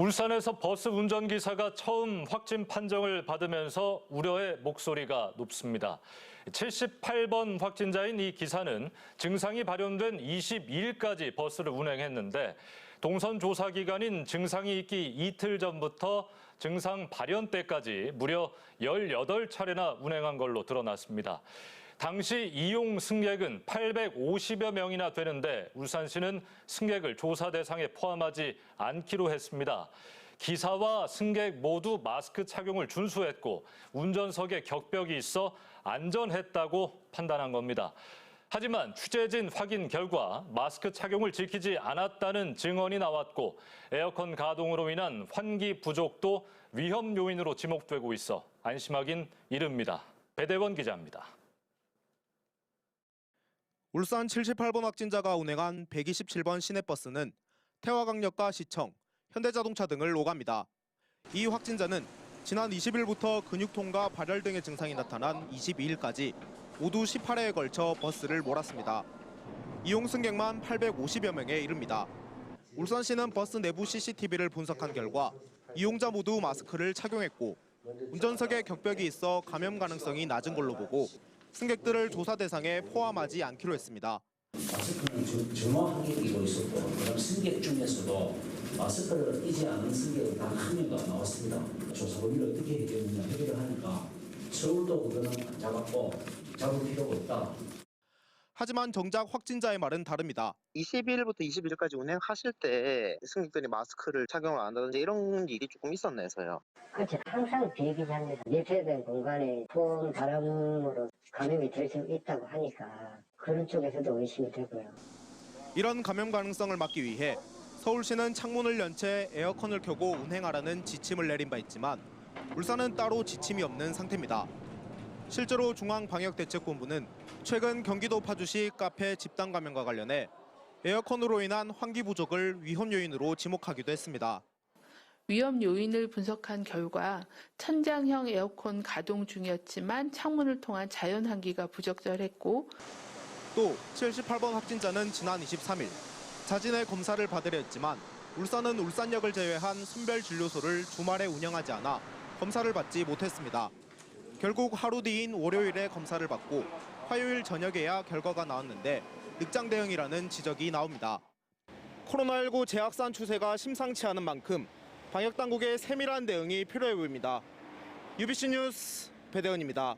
울산에서 버스 운전기사가 처음 확진 판정을 받으면서 우려의 목소리가 높습니다. 78번 확진자인 이 기사는 증상이 발현된 22일까지 버스를 운행했는데 동선 조사 기간인 증상이 있기 이틀 전부터 증상 발현 때까지 무려 18차례나 운행한 걸로 드러났습니다. 당시 이용 승객은 850여 명이나 되는데 울산시는 승객을 조사 대상에 포함하지 않기로 했습니다. 기사와 승객 모두 마스크 착용을 준수했고 운전석에 격벽이 있어 안전했다고 판단한 겁니다. 하지만 취재진 확인 결과 마스크 착용을 지키지 않았다는 증언이 나왔고 에어컨 가동으로 인한 환기 부족도 위험 요인으로 지목되고 있어 안심하긴 이릅니다. 배대원 기자입니다. 울산 78번 확진자가 운행한 127번 시내버스는 태화강역과 시청, 현대자동차 등을 오갑니다. 이 확진자는 지난 20일부터 근육통과 발열 등의 증상이 나타난 22일까지 모두 18회에 걸쳐 버스를 몰았습니다. 이용 승객만 850여 명에 이릅니다. 울산시는 버스 내부 CCTV를 분석한 결과 이용자 모두 마스크를 착용했고 운전석에 격벽이 있어 감염 가능성이 낮은 걸로 보고 승객들을 조사 대상에 포함하지 않기로 했습니다. 마스크는 정확하게 끼고 있었고 그다음 승객 중에서도 마스크를 끼지 않은 승객은 단 한 명도 나왔습니다. 조사 범위를 어떻게 해결을 하니까 서울도 그거는 잡았고 잡을 필요가 없다. 하지만 정작 확진자의 말은 다릅니다. 20일부터 21일까지 운행하실 때 승객들이 마스크를 착용을 안 한다든지 이런 일이 조금 있었나서요? 그렇죠. 항상 비기자입니다. 밀폐된 공간에 소음 바람으로 감염이 될 수 있다고 하니까 그런 쪽에서도 의심이 되고요. 이런 감염 가능성을 막기 위해 서울시는 창문을 연 채 에어컨을 켜고 운행하라는 지침을 내린 바 있지만 울산은 따로 지침이 없는 상태입니다. 실제로 중앙방역대책본부는 최근 경기도 파주시 카페 집단 감염과 관련해 에어컨으로 인한 환기 부족을 위험 요인으로 지목하기도 했습니다. 위험 요인을 분석한 결과 천장형 에어컨 가동 중이었지만 창문을 통한 자연 환기가 부적절했고 또 78번 확진자는 지난 23일 자진의 검사를 받으려 했지만 울산은 울산역을 제외한 선별진료소를 주말에 운영하지 않아 검사를 받지 못했습니다. 결국 하루 뒤인 월요일에 검사를 받고 화요일 저녁에야 결과가 나왔는데 늑장 대응이라는 지적이 나옵니다. 코로나19 재확산 추세가 심상치 않은 만큼 방역당국의 세밀한 대응이 필요해 보입니다. UBC 뉴스 배대원입니다.